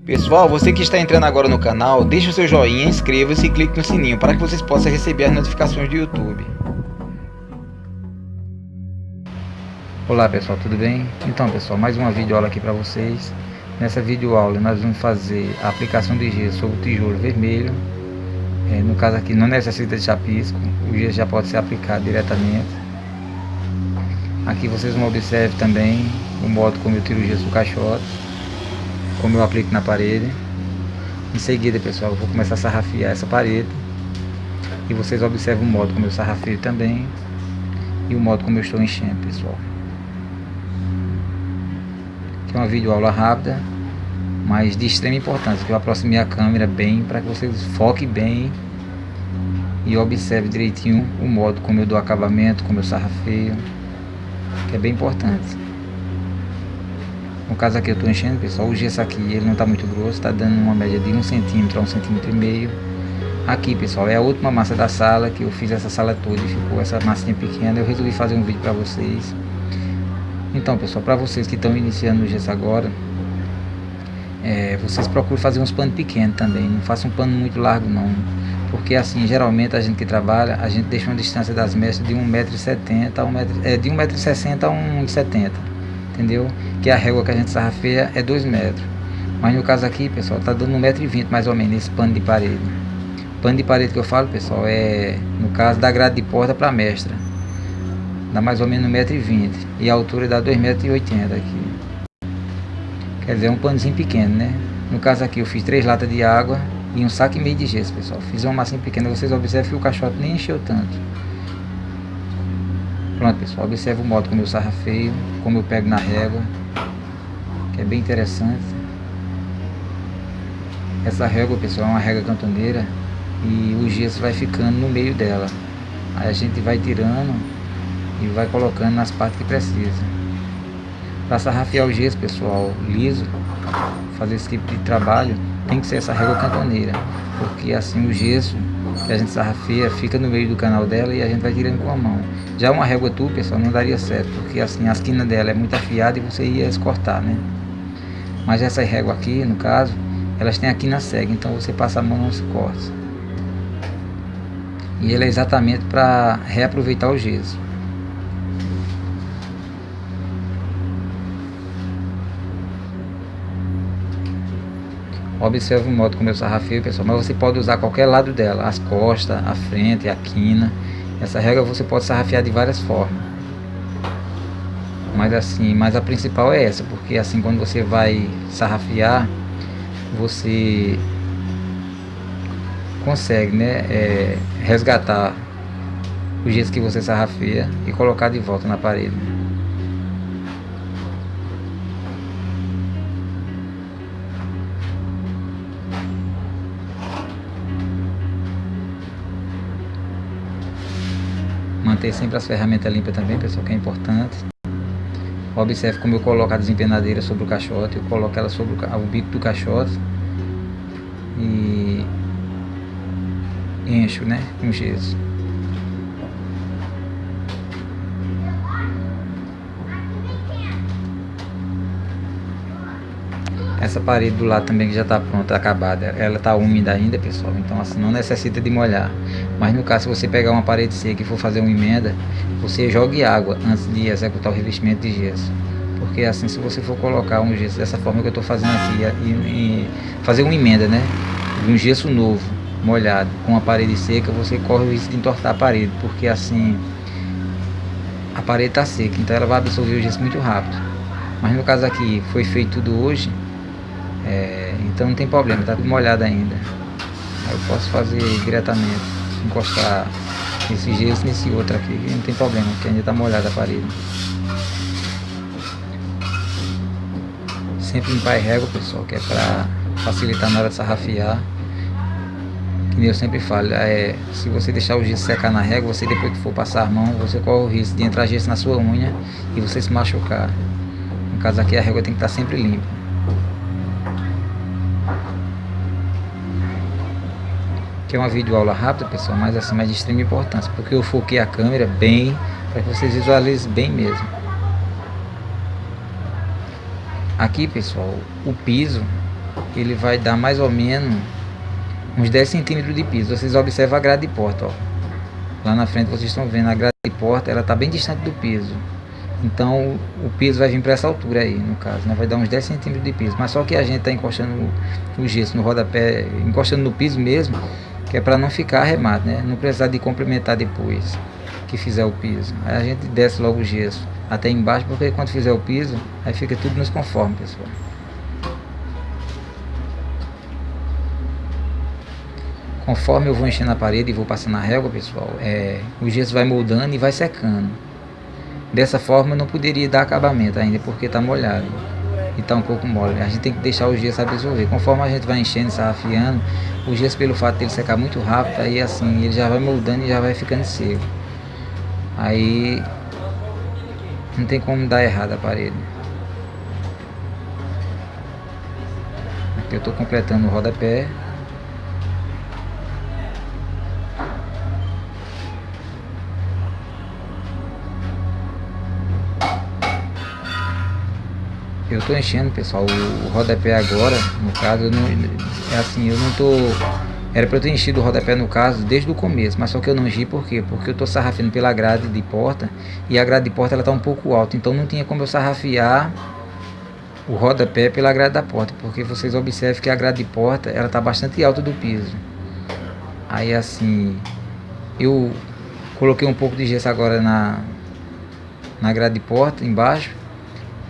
Pessoal, você que está entrando agora no canal, deixe o seu joinha, inscreva-se e clique no sininho para que vocês possam receber as notificações do YouTube. Olá pessoal, tudo bem? Então pessoal, mais uma videoaula aqui para vocês. Nessa videoaula nós vamos fazer a aplicação de gesso sobre o tijolo vermelho. No caso aqui não necessita de chapisco, o gesso já pode ser aplicado diretamente. Aqui vocês vão observar também o modo como eu tiro o gesso do caixote, como eu aplico na parede. Em seguida pessoal, eu vou começar a sarrafiar essa parede e vocês observam o modo como eu sarrafio também e o modo como eu estou enchendo, pessoal. Aqui é uma videoaula rápida, mas de extrema importância, que eu aproximei a câmera bem para que vocês foquem bem e observem direitinho o modo como eu dou acabamento, como eu sarrafeio, que é bem importante. No caso aqui eu estou enchendo, pessoal, o gesso aqui ele não está muito grosso, está dando uma média de 1 centímetro a 1,5 centímetros. Aqui pessoal, é a última massa da sala, que eu fiz essa sala toda e ficou essa massinha pequena. Eu resolvi fazer um vídeo para vocês. Então pessoal, para vocês que estão iniciando o gesso agora, vocês procuram fazer uns panos pequenos também, não façam um pano muito largo não, porque assim, geralmente a gente que trabalha, a gente deixa uma distância das mestras de 1,70 m, de 1,60 m a 1,70 m, entendeu? Que a régua que a gente sarrafeia é 2 metros, mas no caso aqui pessoal, tá dando 1,20 m mais ou menos esse pano de parede. Pano de parede que eu falo pessoal, no caso da grade de porta para mestra, dá mais ou menos 1,20 m e a altura dá 2,80 m aqui. Quer dizer, é um panozinho pequeno, né? No caso aqui eu fiz 3 latas de água e 1,5 saco de gesso, pessoal. Fiz uma massinha pequena, vocês observam que o caixote nem encheu tanto. Pronto, pessoal, observa o modo como eu sarrafeio, como eu pego na régua, que é bem interessante. Essa régua, pessoal, é uma régua cantoneira e o gesso vai ficando no meio dela. Aí a gente vai tirando e vai colocando nas partes que precisa. Para sarrafear o gesso, pessoal, liso, fazer esse tipo de trabalho, tem que ser essa régua cantoneira, porque assim o gesso que a gente sarrafeia fica no meio do canal dela e a gente vai tirando com a mão. Já uma régua tu, pessoal, não daria certo, porque assim a esquina dela é muito afiada e você ia cortar, né? Mas essa régua aqui, no caso, elas têm a quina cega, então você passa a mão e não se corta. E ela é exatamente para reaproveitar o gesso. Observe o modo como eu sarrafeio, pessoal, mas você pode usar qualquer lado dela, as costas, a frente, a quina. Essa régua você pode sarrafear de várias formas. Mas a principal é essa, porque assim quando você vai sarrafear, você consegue, né, resgatar o gesso que você sarrafeia e colocar de volta na parede. Manter sempre as ferramentas limpas também, pessoal, que é importante. Observe como eu coloco a desempenadeira sobre o caixote. Eu coloco ela sobre o bico do caixote e encho, né, com gesso. Essa parede do lado também que já está pronta, acabada, ela está úmida ainda, pessoal, então assim não necessita de molhar. Mas no caso, se você pegar uma parede seca e for fazer uma emenda, você jogue água antes de executar o revestimento de gesso, porque assim, se você for colocar um gesso dessa forma que eu estou fazendo aqui e fazer uma emenda, né, de um gesso novo molhado com a parede seca, você corre o risco de entortar a parede, porque assim a parede está seca, então ela vai absorver o gesso muito rápido. Mas no caso aqui foi feito tudo hoje, então não tem problema, está tudo molhado ainda. Aí eu posso fazer diretamente, encostar esse gesso nesse outro aqui, que não tem problema, porque ainda está molhada a parede. Sempre limpar a régua, pessoal, que é para facilitar na hora de sarrafear. Que nem eu sempre falo, se você deixar o gesso secar na régua, você depois que for passar a mão, você corre o risco de entrar gesso na sua unha e você se machucar. No caso aqui, a régua tem que estar sempre limpa. Que é uma videoaula rápida, pessoal, mas assim, de extrema importância, porque eu foquei a câmera bem, para que vocês visualizem bem mesmo. Aqui, pessoal, o piso ele vai dar mais ou menos uns 10 centímetros de piso. Vocês observam a grade de porta, ó. Lá na frente vocês estão vendo a grade de porta, ela está bem distante do piso. Então o piso vai vir para essa altura aí, no caso, né? Vai dar uns 10 centímetros de piso. Mas só que a gente está encostando o gesso no rodapé, encostando no piso mesmo, que é para não ficar arremate, né? Não precisar de complementar depois que fizer o piso. Aí a gente desce logo o gesso até embaixo, porque quando fizer o piso, aí fica tudo nos conformes, pessoal. Conforme eu vou enchendo a parede e vou passando a régua, pessoal, o gesso vai moldando e vai secando. Dessa forma eu não poderia dar acabamento ainda, porque está molhado e está um pouco mole. A gente tem que deixar o gesso absorver. Conforme a gente vai enchendo e sarrafiando, o gesso, pelo fato de ele secar muito rápido, aí assim ele já vai moldando e já vai ficando seco. Aí não tem como dar errado a parede. Aqui eu estou completando o rodapé. Eu estou enchendo, pessoal, o rodapé agora, no caso, eu não tô... Era para eu ter enchido o rodapé, no caso, desde o começo, mas só que eu não enchi, por quê? Porque eu estou sarrafiando pela grade de porta, e a grade de porta ela está um pouco alta, então não tinha como eu sarrafiar o rodapé pela grade da porta, porque vocês observam que a grade de porta, ela está bastante alta do piso. Aí assim, eu coloquei um pouco de gesso agora na grade de porta, embaixo,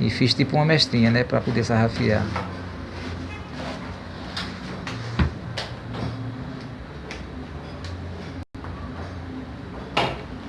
e fiz tipo uma mestrinha, né, para poder sarrafiar.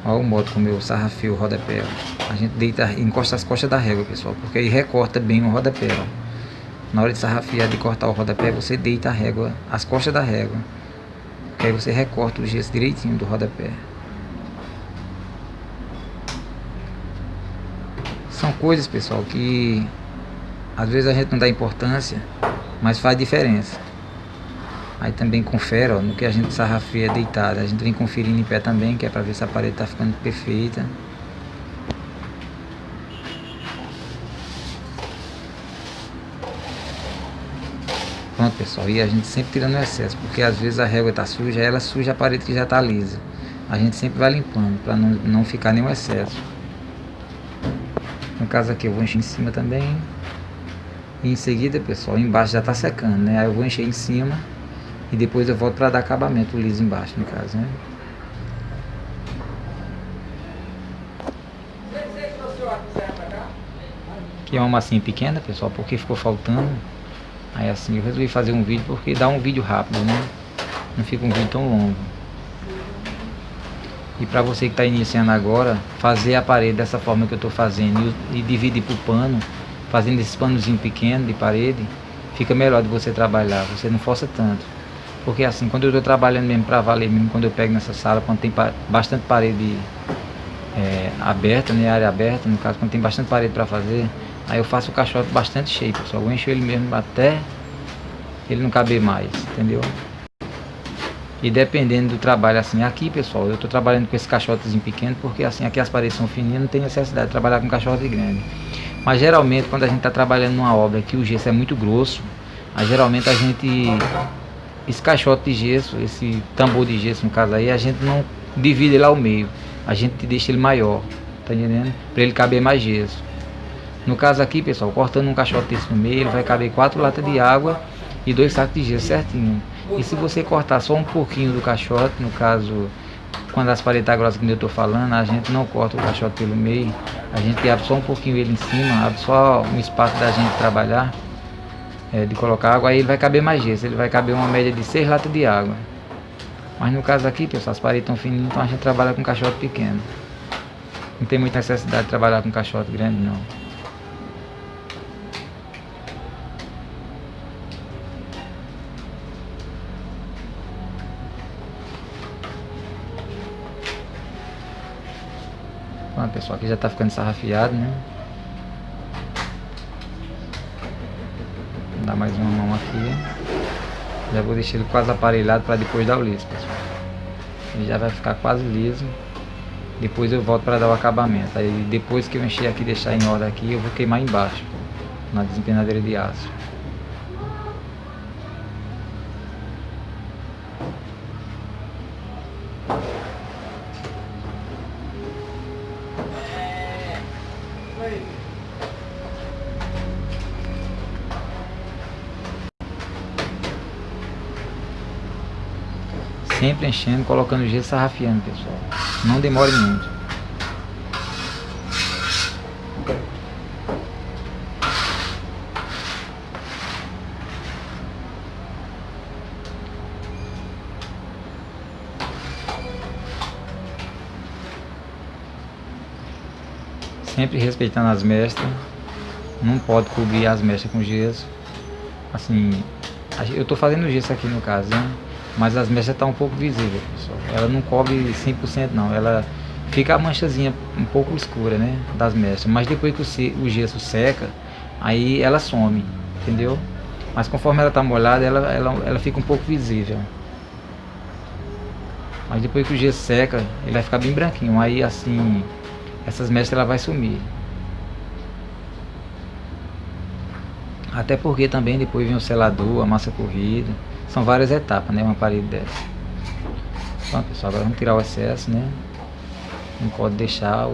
Olha o modo como eu sarrafio o rodapé, ó. A gente deita, encosta as costas da régua, pessoal, porque aí recorta bem o rodapé, ó. Na hora de sarrafiar, de cortar o rodapé, você deita a régua, as costas da régua, porque aí você recorta o gesso direitinho do rodapé. São coisas, pessoal, que às vezes a gente não dá importância, mas faz diferença. Aí também confere, ó, no que a gente sarrafia deitado. A gente vem conferindo em pé também, que é para ver se a parede está ficando perfeita. Pronto, pessoal, e a gente sempre tirando o excesso, porque às vezes a régua está suja, ela suja a parede que já está lisa. A gente sempre vai limpando, para não ficar nenhum excesso. No caso aqui eu vou encher em cima também. E em seguida, pessoal, embaixo já está secando, né? Aí eu vou encher em cima e depois eu volto para dar acabamento liso embaixo, no caso, né? Aqui é uma massinha pequena, pessoal, porque ficou faltando. Aí assim, eu resolvi fazer um vídeo porque dá um vídeo rápido, né? Não fica um vídeo tão longo. E para você que está iniciando agora, fazer a parede dessa forma que eu estou fazendo e dividir por pano, fazendo esse panozinho pequeno de parede, fica melhor de você trabalhar, você não força tanto. Porque assim, quando eu estou trabalhando mesmo para valer, mesmo quando eu pego nessa sala, quando tem bastante parede aberta, né, área aberta, no caso, quando tem bastante parede para fazer, aí eu faço o caixote bastante cheio, pessoal. Eu encho ele mesmo até ele não caber mais, entendeu? E dependendo do trabalho, assim, aqui, pessoal, eu estou trabalhando com esse caixotezinho pequeno, porque assim, aqui as paredes são fininhas, não tem necessidade de trabalhar com caixote grande. Mas geralmente, quando a gente está trabalhando numa obra que o gesso é muito grosso, aí geralmente a gente, esse caixote de gesso, esse tambor de gesso, no caso aí, a gente não divide ele ao meio, a gente deixa ele maior, tá entendendo? Para ele caber mais gesso. No caso aqui, pessoal, cortando um caixote desse no meio, ele vai caber 4 latas de água e 2 sacos de gesso certinho. E se você cortar só um pouquinho do caixote, no caso, quando as paredes estão grossas, como eu estou falando, a gente não corta o caixote pelo meio, a gente abre só um pouquinho ele em cima, abre só um espaço da gente trabalhar, de colocar água, aí ele vai caber mais gesso, ele vai caber uma média de 6 latas de água. Mas no caso aqui, pessoal, as paredes estão fininhas, então a gente trabalha com caixote pequeno. Não tem muita necessidade de trabalhar com caixote grande, não. Bom, pessoal, aqui já está ficando sarrafiado, né? Vou dar mais uma mão aqui. Já vou deixar ele quase aparelhado para depois dar o liso, pessoal. Ele já vai ficar quase liso. Depois eu volto para dar o acabamento. Aí depois que eu encher aqui e deixar em ordem aqui, eu vou queimar embaixo, na desempenadeira de aço. Sempre enchendo, colocando gesso, sarrafiando, pessoal. Não demore muito. Sempre respeitando as mestras. Não pode cobrir as mestras com gesso. Assim, eu tô fazendo gesso aqui no caso, né? Mas as mestras estão um pouco visíveis, pessoal. Ela não cobre 100% não. Ela fica a manchazinha um pouco escura, né? Das mestras. Mas depois que o gesso seca, aí ela some, entendeu? Mas conforme ela tá molhada, ela fica um pouco visível. Mas depois que o gesso seca, ele vai ficar bem branquinho. Aí assim, essas mestras ela vai sumir. Até porque também depois vem o selador, a massa corrida. São várias etapas, né? Uma parede dessa. Então, pessoal, agora vamos tirar o excesso, né? Não pode deixar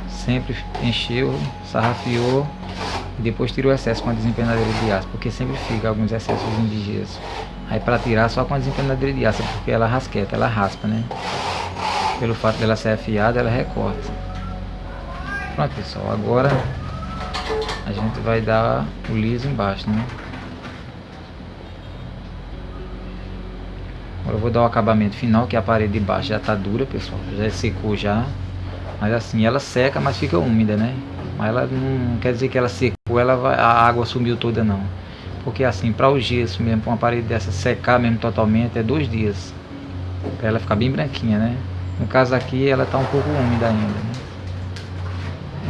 sempre encheu, sarrafiou e depois tira o excesso com a desempenadeira de aço, porque sempre fica alguns excessos de gesso. Aí para tirar só com a desempenadeira de aço, porque ela rasqueta, ela raspa, né? Pelo fato dela ser afiada, ela recorta. Pronto, pessoal, agora a gente vai dar o liso embaixo, né? Agora eu vou dar o acabamento final, que a parede de baixo já tá dura, pessoal, já secou já. Mas assim, ela seca, mas fica úmida, né? Mas ela não quer dizer que ela secou, a água sumiu toda não. Porque assim, para o gesso mesmo, para uma parede dessa secar mesmo totalmente, é 2 dias. Para ela ficar bem branquinha, né? No caso aqui, ela tá um pouco úmida ainda, né?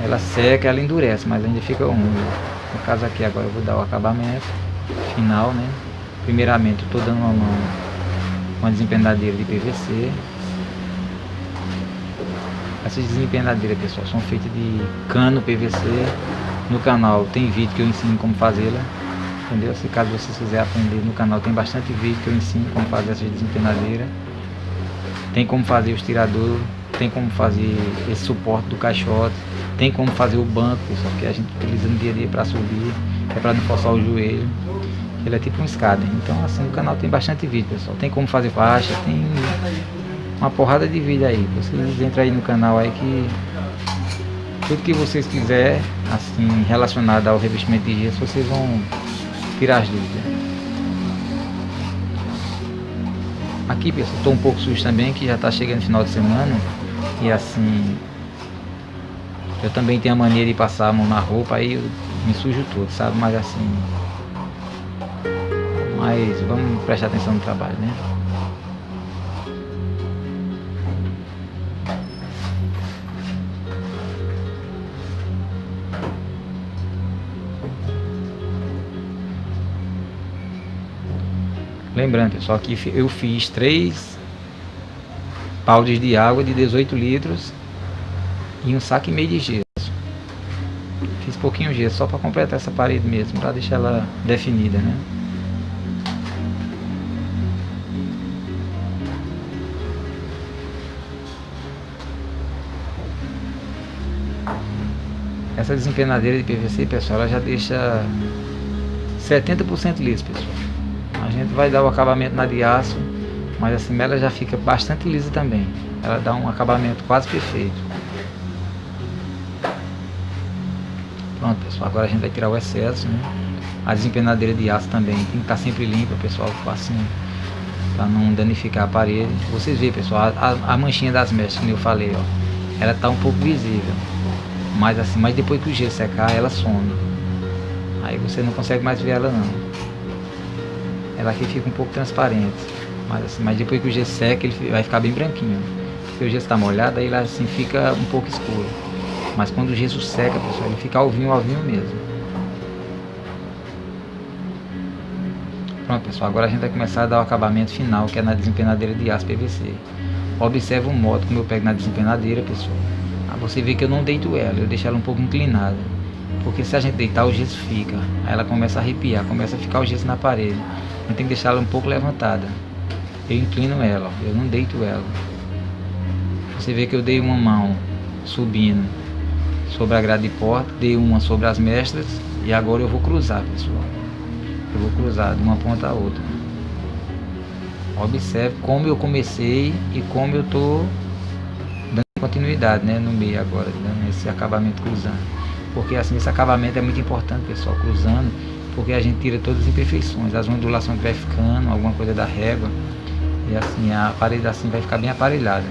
Ela seca, ela endurece, mas ainda fica úmida. No caso aqui, agora eu vou dar o acabamento final, né? Primeiramente, eu tô dando uma mão com a desempenadeira de PVC. Essas desempenadeiras, pessoal, são feitas de cano PVC. No canal tem vídeo que eu ensino como fazê-la, entendeu? Se caso vocês quiserem aprender, no canal tem bastante vídeo que eu ensino como fazer essas desempenadeiras. Tem como fazer os tiradores, tem como fazer esse suporte do caixote, tem como fazer o banco, pessoal, que a gente utiliza no dia a dia para subir, é para não forçar o joelho. Ele é tipo um escada. Então assim, no canal tem bastante vídeo, pessoal. Tem como fazer faixa, tem uma porrada de vídeo aí. Vocês entram aí no canal aí que tudo que vocês quiserem, assim, relacionado ao revestimento de gesso, vocês vão tirar as dúvidas. Aqui, pessoal, estou um pouco sujo também, que já está chegando no final de semana. E assim, eu também tenho a mania de passar a mão na roupa, aí eu me sujo todo, sabe? Mas assim, vamos prestar atenção no trabalho, né? Lembrando, pessoal, que eu fiz 3 baldes de água de 18 litros e 1,5 saco de gesso. Fiz pouquinho gesso só para completar essa parede mesmo, para deixar ela definida, né? Essa desempenadeira de PVC, pessoal, ela já deixa 70% liso, pessoal. A gente vai dar o acabamento na de aço, mas assim ela já fica bastante lisa também. Ela dá um acabamento quase perfeito. Pronto, pessoal, agora a gente vai tirar o excesso, né? A desempenadeira de aço também tem que estar sempre limpa, pessoal, assim, para não danificar a parede. Vocês veem, pessoal, a manchinha das mechas, como eu falei, ó, ela tá um pouco visível. Mas assim, mas depois que o gesso secar, ela some. Aí você não consegue mais ver ela não. Ela aqui fica um pouco transparente, mas assim, mas depois que o gesso seca, ele vai ficar bem branquinho. Porque o gesso está molhado, aí ele assim fica um pouco escuro. Mas quando o gesso seca, pessoal, ele fica alvinho mesmo. Pronto, pessoal, agora a gente vai começar a dar o acabamento final, que é na desempenadeira de aço PVC. Observa o modo como eu pego na desempenadeira, pessoal. Você vê que eu não deito ela, eu deixo ela um pouco inclinada. Porque se a gente deitar, o gesso fica. Aí ela começa a arrepiar, começa a ficar o gesso na parede. A gente tem que deixar ela um pouco levantada. Eu inclino ela, ó, eu não deito ela. Você vê que eu dei uma mão subindo sobre a grade de porta, dei uma sobre as mestras e agora eu vou cruzar, pessoal. Eu vou cruzar de uma ponta a outra. Observe como eu comecei e como eu tô dando continuidade, né, no meio agora, dando esse acabamento cruzando. Porque assim, esse acabamento é muito importante, pessoal, cruzando, porque a gente tira todas as imperfeições, as ondulações que vai ficando, alguma coisa da régua, e assim, a parede assim vai ficar bem aparelhada.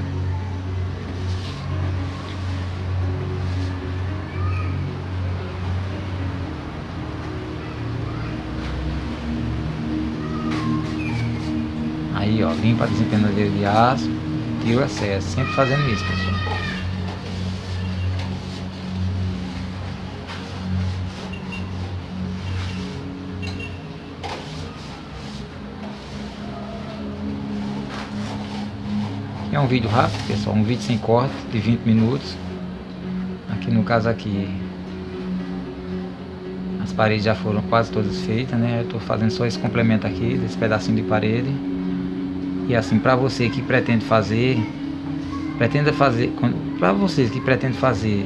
Aí, ó, limpa a desempenadeira de aço, tira o excesso, sempre fazendo isso, pessoal. É um vídeo rápido, pessoal, um vídeo sem corte de 20 minutos. Aqui no caso aqui, as paredes já foram quase todas feitas, né? Eu tô fazendo só esse complemento aqui, desse pedacinho de parede. E assim, para você que pretende fazer, para vocês que pretendem fazer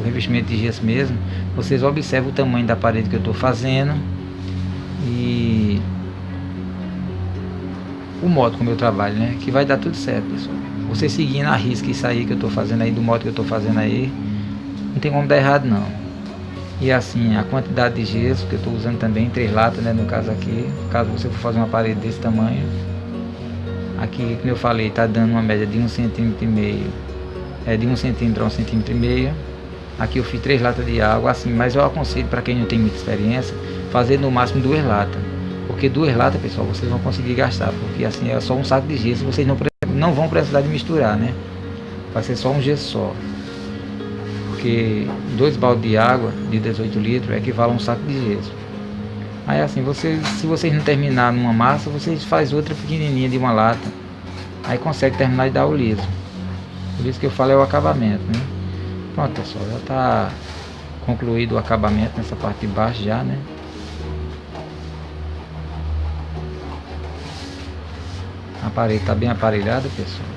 o revestimento de gesso mesmo, vocês observam o tamanho da parede que eu estou fazendo e o modo como eu trabalho, né? Que vai dar tudo certo, pessoal. Você seguindo a risca isso aí que eu estou fazendo aí, do modo que eu estou fazendo aí, não tem como dar errado não. E assim, a quantidade de gesso que eu estou usando também, 3 latas, né? No caso aqui, caso você for fazer uma parede desse tamanho. Aqui, como eu falei, está dando uma média de 1,5 cm, de 1 cm a 1,5 cm. Aqui eu fiz 3 latas de água, assim, mas eu aconselho para quem não tem muita experiência, fazer no máximo 2 latas. Porque 2 latas, pessoal, vocês vão conseguir gastar, porque assim é só um saco de gesso, vocês não vão precisar de misturar, né? Vai ser só um gesso só. Porque 2 baldes de água de 18 litros equivale a um saco de gesso. Aí assim, se vocês não terminar numa massa, vocês fazem outra pequenininha de uma lata. Aí consegue terminar e dar o liso. Por isso que eu falo é o acabamento, né? Pronto, pessoal, já está concluído o acabamento nessa parte de baixo já, né? A parede está bem aparelhada, pessoal.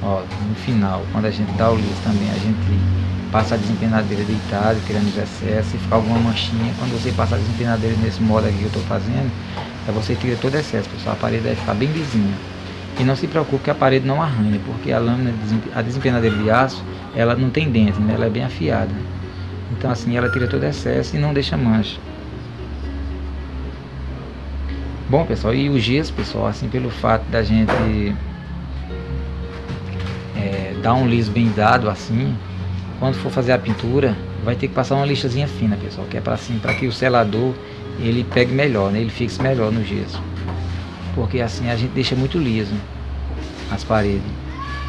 Ó, no final, quando a gente dá o liso também, a gente passa a desempenadeira deitada, tirando os excessos. Se ficar alguma manchinha, quando você passar a desempenadeira nesse modo aqui que eu estou fazendo, aí você tira todo o excesso, pessoal. A parede vai ficar bem lisinha. E não se preocupe que a parede não arranha, porque a lâmina, a desempenadeira de aço, ela não tem dente, né? Ela é bem afiada. Então assim, ela tira todo o excesso e não deixa mancha. Bom, pessoal, e o gesso, pessoal, assim, pelo fato da gente dar um liso bem dado, assim, quando for fazer a pintura, vai ter que passar uma lixazinha fina, pessoal, que é para assim, para que o selador ele pegue melhor, né? Ele fixe melhor no gesso. Porque assim a gente deixa muito liso as paredes.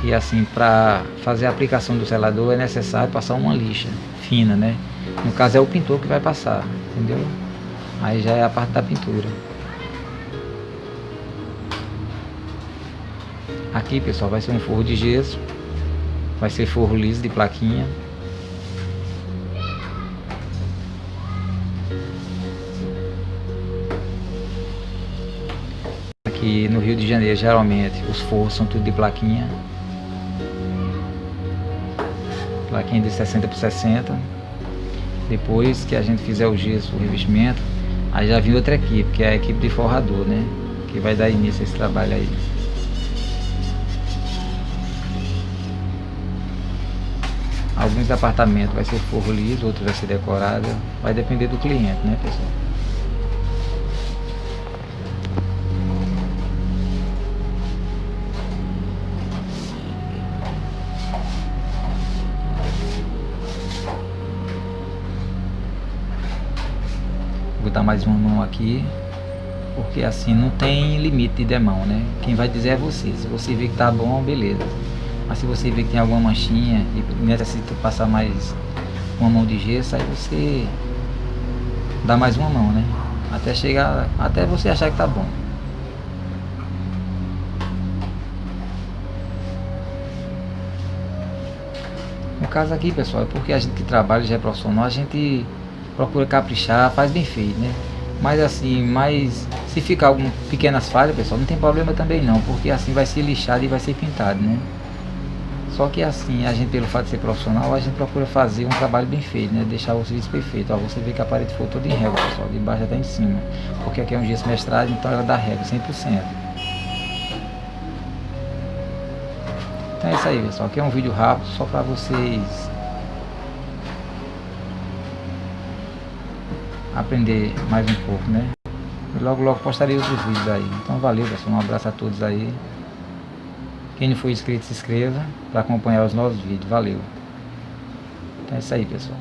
E assim, para fazer a aplicação do selador é necessário passar uma lixa fina, né? No caso é o pintor que vai passar, entendeu? Aí já é a parte da pintura. Aqui, pessoal, vai ser um forro de gesso. Vai ser forro liso de plaquinha. Aqui no Rio de Janeiro, geralmente, os forros são tudo de plaquinha. Plaquinha de 60 por 60. Depois que a gente fizer o gesso, o revestimento, aí já vem outra equipe, que é a equipe de forrador, né? Que vai dar início a esse trabalho aí. Alguns apartamentos vai ser forro liso, outros vai ser decorado. Vai depender do cliente, né, pessoal? Vou dar mais uma mão aqui, porque assim não tem limite de demão, né? Quem vai dizer é você. Se você vê que tá bom, beleza. Mas se você vê que tem alguma manchinha e necessita passar mais uma mão de gesso, aí você dá mais uma mão, né? Até você achar que tá bom. No caso aqui, pessoal, é porque a gente que trabalha já é profissional, a gente procura caprichar, faz bem feito, né? Mas assim, se ficar algumas pequenas falhas, pessoal, não tem problema também não, porque assim vai ser lixado e vai ser pintado, né? Só que assim, a gente, pelo fato de ser profissional, a gente procura fazer um trabalho bem feito, né? Deixar o serviço perfeito. Ó, você vê que a parede ficou toda em régua, pessoal, de baixo até em cima. Porque aqui é um gesso mestrado, então ela dá régua 100%. Então é isso aí, pessoal. Aqui é um vídeo rápido só para vocês aprender mais um pouco, né? E logo postarei outros vídeos aí. Então valeu, pessoal. Um abraço a todos aí. Quem não for inscrito, se inscreva para acompanhar os novos vídeos. Valeu. Então é isso aí, pessoal.